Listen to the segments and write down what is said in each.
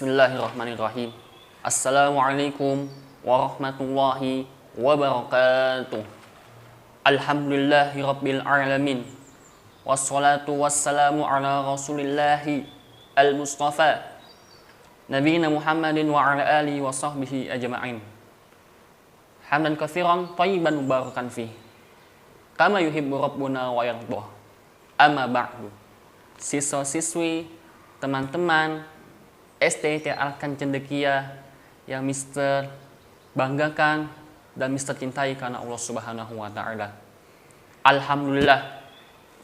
Bismillahirrahmanirrahim. Assalamualaikum warahmatullahi wabarakatuh. Alhamdulillahirabbil alamin. Wassalatu wassalamu ala Rasulillahi al-Mustafa Nabiyina Muhammadin wa ala alihi wa sahbihi ajma'in. Hamdan katsiran thayyiban mubarakan fi. Kama yuhibbu rabbuna wa yardah. Amma ba'du. Siswa-siswi, teman-teman STT Alkan Cendekia yang Mister banggakan dan Mister cintai karena Allah Subhanahu wa taala. Alhamdulillah,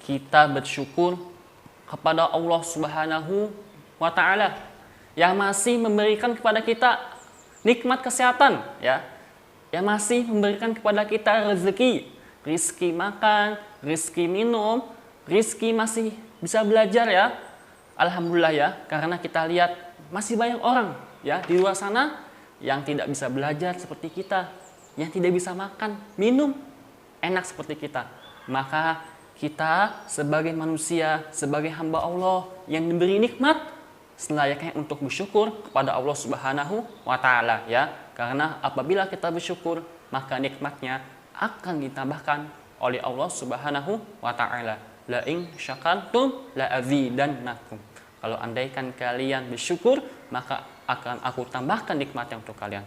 kita bersyukur kepada Allah Subhanahu wa taala yang masih memberikan kepada kita nikmat kesehatan, ya. Yang masih memberikan kepada kita rezeki makan, rezeki minum, rezeki masih bisa belajar, ya. Alhamdulillah, ya, karena kita lihat masih banyak orang, ya, di luar sana yang tidak bisa belajar seperti kita, yang tidak bisa makan, minum enak seperti kita. Maka kita sebagai manusia, sebagai hamba Allah yang diberi nikmat, selayaknya untuk bersyukur kepada Allah Subhanahu wa taala, ya. Karena apabila kita bersyukur, maka nikmatnya akan ditambahkan oleh Allah Subhanahu wa taala. La in syakartum la azidannakum. Kalau andaikan kalian bersyukur, maka akan aku tambahkan nikmatnya untuk kalian.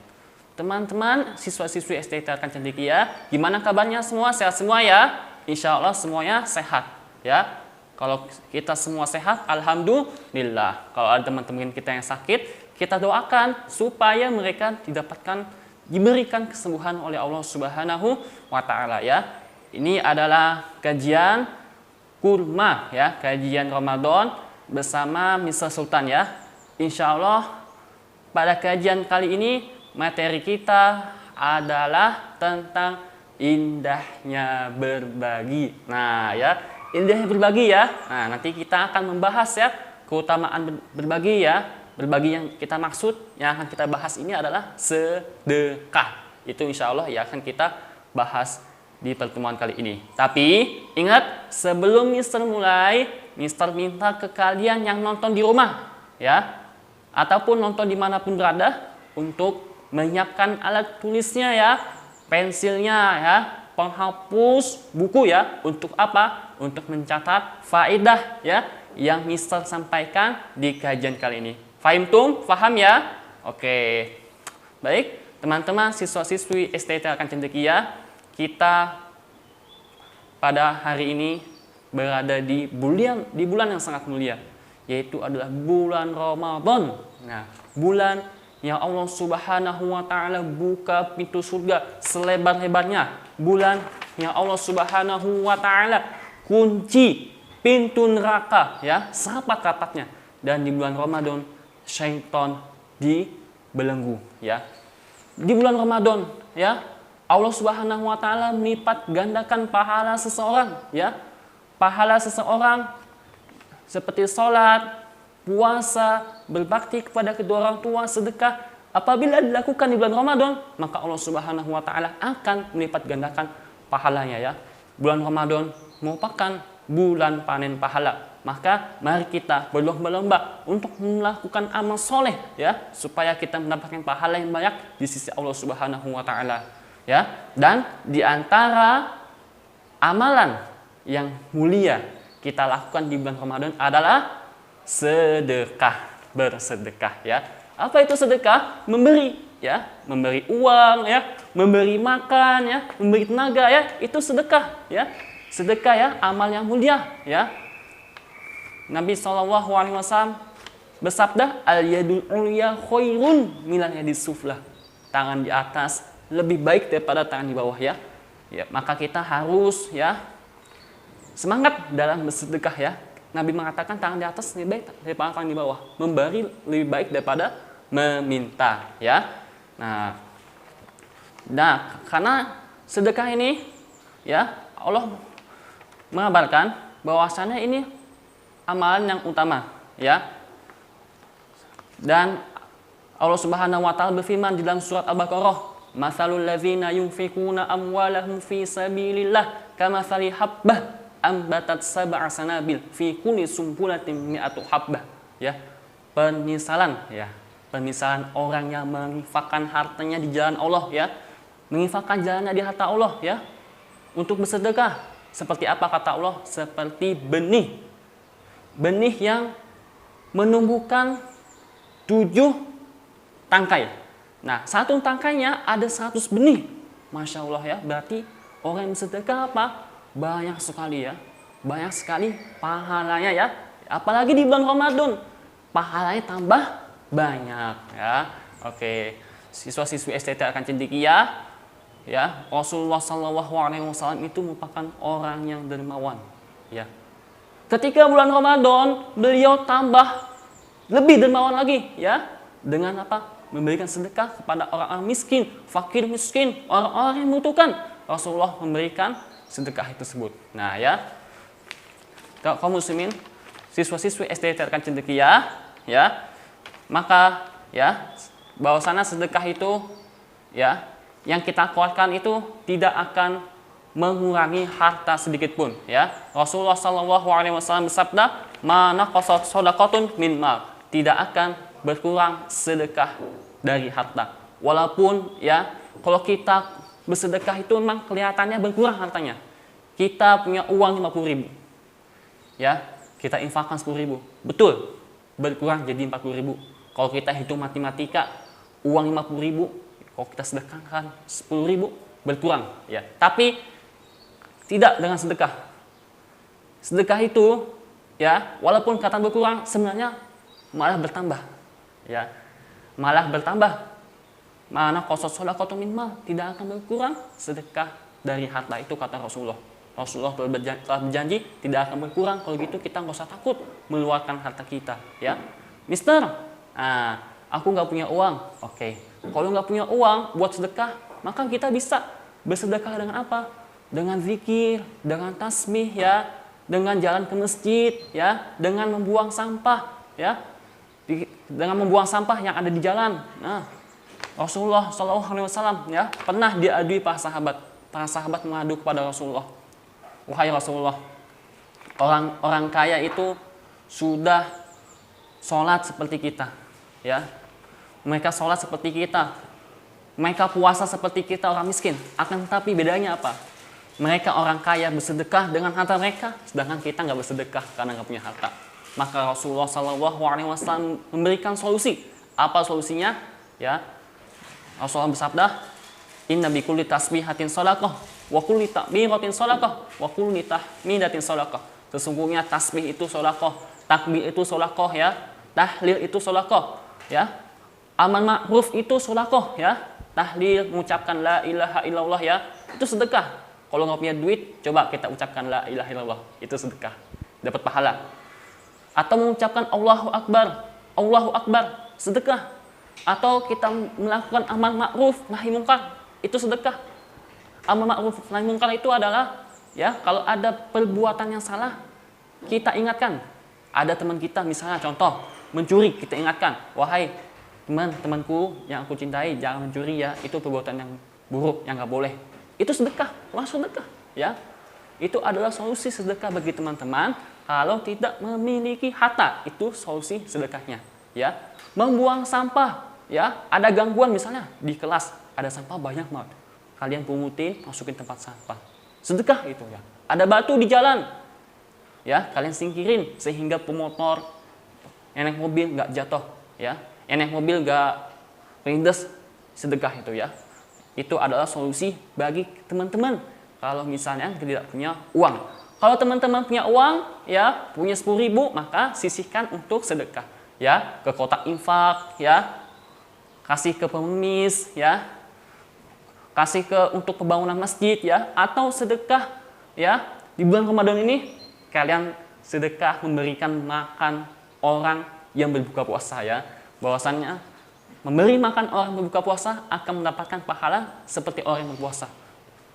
Teman-teman, siswa-siswi STT Alkan Cendekia, gimana kabarnya semua? Sehat semua, ya? Insya Allah semuanya sehat, ya. Kalau kita semua sehat, alhamdulillah. Kalau ada teman-teman kita yang sakit, kita doakan supaya mereka diberikan kesembuhan oleh Allah Subhanahu wa taala, ya. Ini adalah kajian kurma, ya, kajian Ramadan bersama Mr. Sultan, ya. Insya Allah pada kajian kali ini materi kita adalah tentang indahnya berbagi. Nah, ya, indahnya berbagi, ya. Nah, nanti kita akan membahas, ya, keutamaan berbagi, ya. Berbagi yang kita maksud, yang akan kita bahas ini adalah sedekah. Itu insya Allah ya akan kita bahas di pertemuan kali ini. Tapi ingat, sebelum Mister mulai, Mister minta ke kalian yang nonton di rumah, ya, ataupun nonton dimanapun berada, untuk menyiapkan alat tulisnya, ya, pensilnya, ya, penghapus buku, ya. Untuk apa? Untuk mencatat faedah, ya, yang Mister sampaikan di kajian kali ini. Fahimtum? Faham, ya? Oke. Baik, teman-teman siswa-siswi STT Alkan Cendekia, kita pada hari ini berada di bulan yang sangat mulia, yaitu adalah bulan Ramadan. Nah, bulan yang Allah Subhanahu wa taala buka pintu surga selebar-lebarnya. Bulan yang Allah Subhanahu wa taala kunci pintu neraka, ya, serapat-rapatnya. Dan di bulan Ramadan syaitan dibelenggu, ya. Di bulan Ramadan, ya, Allah Subhanahu wa taala melipat gandakan pahala seseorang, ya. Pahala seseorang seperti sholat, puasa, berbakti kepada kedua orang tua, sedekah, apabila dilakukan di bulan Ramadan, maka Allah Subhanahu wa taala akan melipat gandakan pahalanya, ya. Bulan Ramadan merupakan bulan panen pahala. Maka mari kita berlomba-lomba untuk melakukan amal soleh, ya, supaya kita mendapatkan pahala yang banyak di sisi Allah Subhanahu wa taala, ya. Dan di antara amalan yang mulia kita lakukan di bulan Ramadan adalah sedekah, bersedekah, ya. Apa itu sedekah? Memberi, ya, memberi uang, ya, memberi makan, ya, memberi tenaga, ya, itu sedekah, ya. Sedekah, ya, amal yang mulia, ya. Nabi SAW bersabda, al-yadul ulya khairun minal yadis suflah. Tangan di atas lebih baik daripada tangan di bawah, ya. Ya, maka kita harus, ya, semangat dalam bersedekah, ya. Nabi mengatakan tangan di atas lebih baik daripada tangan di bawah. Memberi lebih baik daripada meminta, ya. Nah, karena sedekah ini, ya, Allah mengabarkan bahwasannya ini amalan yang utama, ya. Dan Allah Subhanahu wa taala berfirman di dalam surat Al-Baqarah, "Matsalul ladzina yunfikuna amwalahum fi sabilillah kamatsali habbah ambatat sab'a sanabil fi kulli sumbulatin mi'atu habbah." Ya. Penyesalan, ya. Permisalan orang yang menginfakkan hartanya di jalan Allah ya, menginfakkan jalannya di harta Allah ya, untuk bersedekah. Seperti apa kata Allah? Seperti benih. Benih yang menumbuhkan 7 tangkai. Nah, satu tangkainya ada 100 benih. Masya Allah ya, berarti orang yang bersedekah apa? Banyak sekali ya. Banyak sekali pahalanya ya. Apalagi di bulan Ramadan, pahalanya tambah banyak ya. Oke, siswa-siswi STT akan cendekia ya. Rasulullah SAW itu merupakan orang yang dermawan ya. Ketika bulan Ramadan, beliau tambah lebih dermawan lagi ya. Dengan apa? Memberikan sedekah kepada orang-orang miskin, fakir miskin, orang-orang yang membutuhkan. Rasulullah memberikan sedekah tersebut. Nah ya, kaum muslimin, siswa-siswi SDT akan cendekia ya, maka ya bahwasanya sedekah itu ya yang kita keluarkan itu tidak akan mengurangi harta sedikit pun ya. Rasulullah SAW bersabda, "Ma naqasat shadaqatun min mal." Tidak akan berkurang sedekah dari harta. Walaupun ya kalau kita bersedekah itu memang kelihatannya berkurang hartanya. Kita punya uang 50.000. Ya, kita infakkan 10.000. Betul, berkurang jadi 40.000. Kalau kita hitung matematika, uang 50.000, kalau kita sedekahkan 10.000, berkurang ya. Tapi tidak dengan sedekah. Sedekah itu ya, walaupun kata berkurang sebenarnya malah bertambah. Ya, malah bertambah. Mana qasat shadaqatu min mal, tidak akan berkurang sedekah dari harta itu kata Rasulullah. Rasulullah telah berjanji tidak akan berkurang. Kalau gitu kita nggak usah takut mengeluarkan harta kita ya. Mister, aku nggak punya uang. Oke, kalau nggak punya uang buat sedekah, maka kita bisa bersedekah dengan apa? Dengan zikir, dengan tasbih ya, dengan jalan ke masjid ya, dengan membuang sampah ya, dengan membuang sampah yang ada di jalan. Nah, Rasulullah SAW ya pernah diadui para sahabat. Para sahabat mengadu kepada Rasulullah, wahai Rasulullah, orang kaya itu sudah sholat seperti kita, ya. Mereka sholat seperti kita, mereka puasa seperti kita orang miskin. Akan tetapi bedanya apa? Mereka orang kaya bersedekah dengan harta mereka, sedangkan kita nggak bersedekah karena nggak punya harta. Maka Rasulullah SAW memberikan solusi. Apa solusinya? Ya, Rasulullah bersabda, "Inna bi kulli tasbihatin shadaqah, wa kulli takbiratin shadaqah, wa kulli tahmidatin shadaqah." Sesungguhnya tasbih itu shadaqah, takbir itu shadaqah ya, tahlil itu shadaqah ya, amar ma'ruf itu shadaqah ya, tahlil mengucapkan la ilaha illallah ya, itu sedekah. Kalau nggak punya duit, coba kita ucapkan la ilaha illallah, itu sedekah, dapat pahala. Atau mengucapkan Allahu Akbar, sedekah. Atau kita melakukan amar ma'ruf nahi munkar, itu sedekah. Amar ma'ruf nahi munkar itu adalah ya, kalau ada perbuatan yang salah kita ingatkan. Ada teman kita misalnya contoh mencuri, kita ingatkan, wahai temanku yang aku cintai, jangan mencuri ya, itu perbuatan yang buruk yang nggak boleh. Itu sedekah, langsung sedekah ya. Itu adalah solusi sedekah bagi teman-teman. Kalau tidak memiliki harta, itu solusi sedekahnya ya. Membuang sampah ya, ada gangguan misalnya di kelas ada sampah banyak banget, kalian pungutin, masukin tempat sampah, sedekah itu ya. Ada batu di jalan ya, kalian singkirin sehingga pemotor yang naik mobil nggak jatuh ya, yang naik mobil nggak rindes, sedekah itu ya. Itu adalah solusi bagi teman-teman kalau misalnya tidak punya uang. Kalau teman-teman punya uang ya, punya 10.000, maka sisihkan untuk sedekah ya, ke kotak infak ya, kasih ke pengemis ya, kasih untuk pembangunan masjid ya, atau sedekah ya. Di bulan Ramadan ini kalian sedekah memberikan makan orang yang berbuka puasa ya. Bahwasannya memberi makan orang berbuka puasa akan mendapatkan pahala seperti orang yang berpuasa.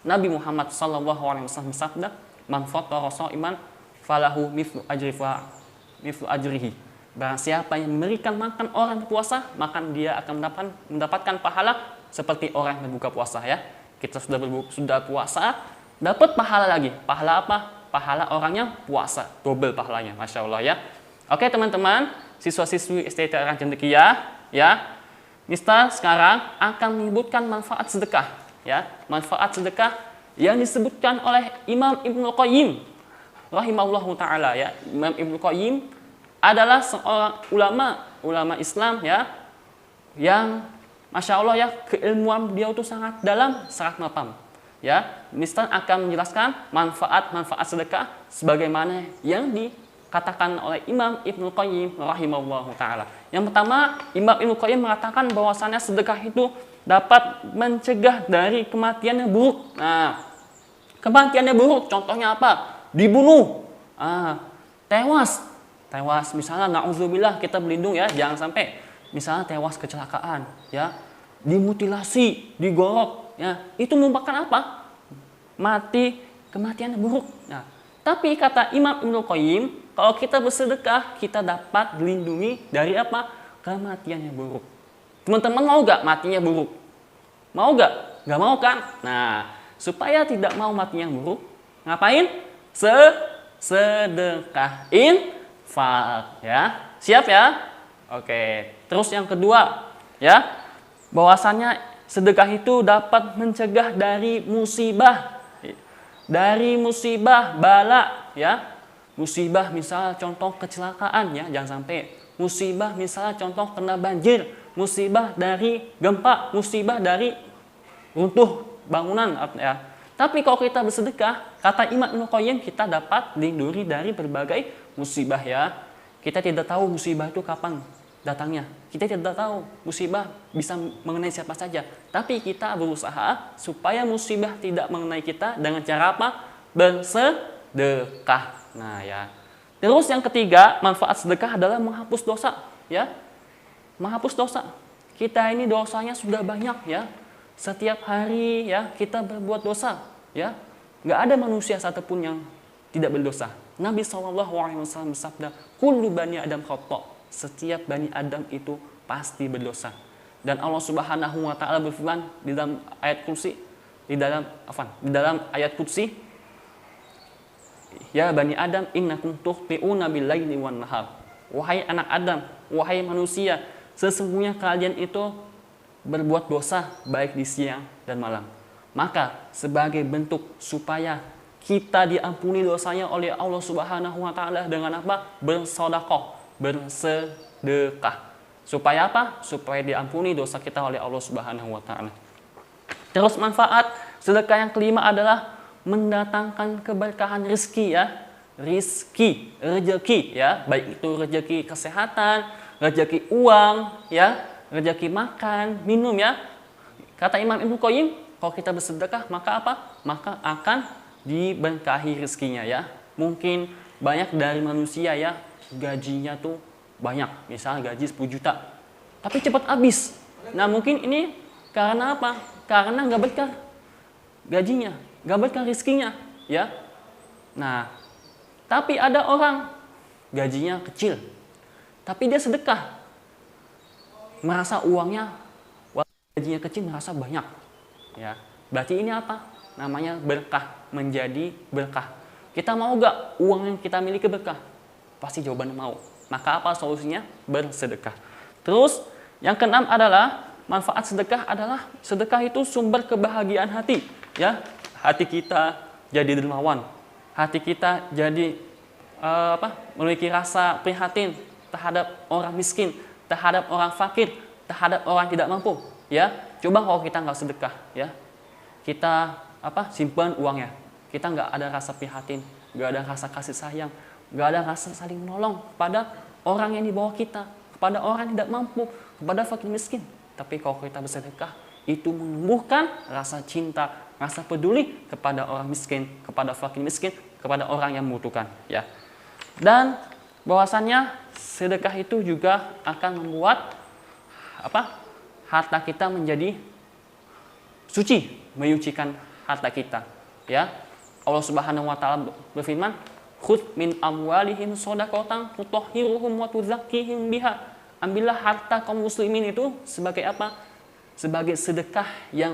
Nabi Muhammad SAW bersabda, "Man fattara sha'iman falahu mithlu ajrihi." Barang siapa yang memberikan makan orang berpuasa, maka dia akan mendapatkan pahala seperti orang yang berbuka puasa ya. Kita sudah puasa, dapat pahala lagi. Pahala apa? Pahala orangnya puasa, double pahalanya, masya Allah ya. Oke teman-teman, siswa-siswi STT Cendekia ya. Mister sekarang akan menyebutkan manfaat sedekah, ya. Manfaat sedekah yang disebutkan oleh Imam Ibnu Qayyim rahimahullahu taala, ya. Imam Ibnu Qayyim adalah seorang ulama Islam, ya, yang Masya Allah, ya, keilmuan beliau itu sangat dalam, sangat mapam, ya. Mister akan menjelaskan manfaat sedekah sebagaimana yang dikatakan oleh Imam Ibnu Qayyim rahimahullahu taala. Yang pertama, Imam Ibnu Qayyim mengatakan bahwasannya sedekah itu dapat mencegah dari kematian yang buruk. Nah, kematian yang buruk contohnya apa? Dibunuh, tewas, misalnya na'udzubillah, kita berlindung, ya, jangan sampai misalnya tewas kecelakaan, ya, dimutilasi, digorok, ya, itu merupakan apa? Kematian yang buruk. Nah, tapi kata Imam Ibnu Qayyim, kalau kita bersedekah, kita dapat dilindungi dari apa? Kematian yang buruk. Teman-teman mau gak matinya buruk? Mau gak? Gak mau kan? Nah, supaya tidak mau matinya buruk, ngapain? Sedekah infak, ya. Siap, ya? Oke. Terus yang kedua, ya, bahwasannya sedekah itu dapat mencegah dari musibah, bala, ya. Musibah misalnya contoh kecelakaan, ya, jangan sampai. Musibah misalnya contoh kena banjir, musibah dari gempa, musibah dari runtuh bangunan, ya. Tapi kalau kita bersedekah, kata Imam Ibnu Qayyim, kita dapat dilindungi dari berbagai musibah, ya. Kita tidak tahu musibah itu kapan datangnya. Kita tidak tahu musibah bisa mengenai siapa saja. Tapi kita berusaha supaya musibah tidak mengenai kita dengan cara apa? Bersedekah. Nah, ya. Terus yang ketiga, manfaat sedekah adalah menghapus dosa, ya. Menghapus dosa. Kita ini dosanya sudah banyak, ya. Setiap hari, ya, kita berbuat dosa, ya. Nggak ada manusia satupun yang tidak berdosa. Nabi SAW bersabda, kullu bani Adam khata'. Setiap bani Adam itu pasti berdosa. Dan Allah Subhanahu wa taala berfirman di dalam ayat kursi, di dalam ayat kursi, ya bani Adam innakum tukhti'una bil-laili wan nahar. Wahai anak Adam, wahai manusia, sesungguhnya kalian itu berbuat dosa baik di siang dan malam. Maka sebagai bentuk supaya kita diampuni dosanya oleh Allah Subhanahu wa taala dengan apa? Bersedekah, bersedekah. Supaya apa? Supaya diampuni dosa kita oleh Allah Subhanahu wa taala. Terus manfaat sedekah yang kelima adalah mendatangkan keberkahan rezeki, ya. Rezeki, ya, baik itu rezeki kesehatan, rezeki uang, ya, rezeki makan, minum, ya. Kata Imam Ibnu Qayyim, kalau kita bersedekah maka apa? Maka akan diberkahi rezekinya, ya. Mungkin banyak dari manusia, ya, gajinya tuh banyak, misalnya gaji 10 juta, tapi cepat habis. Nah, mungkin ini karena apa? Karena nggak berkah gajinya, nggak berkah rezekinya, ya. Nah, tapi ada orang gajinya kecil, tapi dia sedekah, merasa gajinya kecil, merasa banyak, ya. Berarti ini apa? Namanya berkah, menjadi berkah. Kita mau gak uang yang kita miliki berkah? Pasti jawabannya mau. Maka apa solusinya? Bersedekah. Terus yang keenam adalah manfaat sedekah adalah sedekah itu sumber kebahagiaan hati, ya. Hati kita jadi dermawan, hati kita jadi memiliki rasa prihatin terhadap orang miskin, terhadap orang fakir, terhadap orang tidak mampu, ya. Coba kalau kita nggak sedekah, ya, kita simpan uangnya, kita nggak ada rasa prihatin, nggak ada rasa kasih sayang, nggak ada rasa saling menolong kepada orang yang di bawah kita, kepada orang yang tidak mampu, kepada fakir miskin. Tapi kalau kita bersedekah, itu menumbuhkan rasa cinta, rasa peduli kepada orang miskin, kepada fakir miskin, kepada orang yang membutuhkan, ya. Dan bahwasannya sedekah itu juga akan membuat harta kita menjadi suci, menyucikan harta kita, ya. Allah Subhanahu wa taala berfirman, "Khudz min amwalihim shadaqatan tutahhiruhum wa tuzakkihim biha." Ambillah harta kaum muslimin itu sebagai apa? Sebagai sedekah yang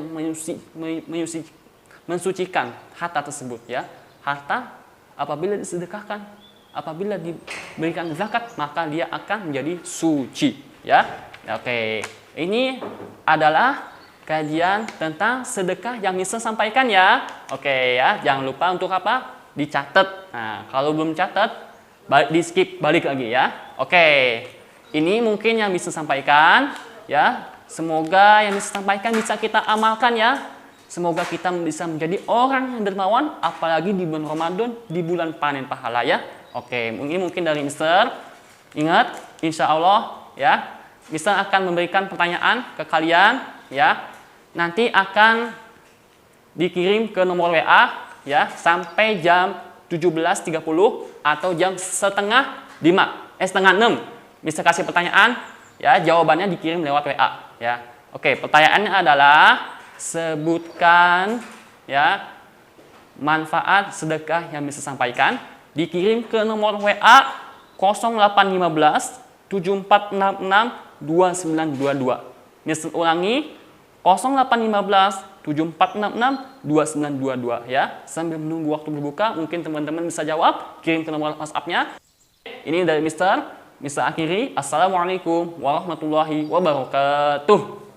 mensucikan harta tersebut, ya. Harta apabila disedekahkan, apabila diberikan zakat, maka dia akan menjadi suci, ya. Oke, ini adalah kajian tentang sedekah yang Mister sampaikan ya. Oke ya, jangan lupa untuk apa? Dicatat. Nah, kalau belum catat, di skip balik lagi ya. Oke, ini mungkin yang Mister sampaikan ya. Semoga yang Mister sampaikan bisa kita amalkan ya. Semoga kita bisa menjadi orang yang dermawan, apalagi di bulan Ramadan, di bulan panen pahala ya. Oke, mungkin dari Mister. Ingat, insya Allah ya, Mister akan memberikan pertanyaan ke kalian ya. Nanti akan dikirim ke nomor WA ya sampai jam 17.30 atau jam setengah 6. Mister kasih pertanyaan ya, jawabannya dikirim lewat WA ya. Oke, pertanyaannya adalah sebutkan ya manfaat sedekah yang Mister sampaikan, dikirim ke nomor WA 0815 7466 2922. Mister ulangi 0815 7466 2922 ya. Sambil menunggu waktu berbuka, mungkin teman-teman bisa jawab, kirim ke nomor WhatsApp-nya. Ini dari Mister akhiri. Assalamualaikum warahmatullahi wabarakatuh.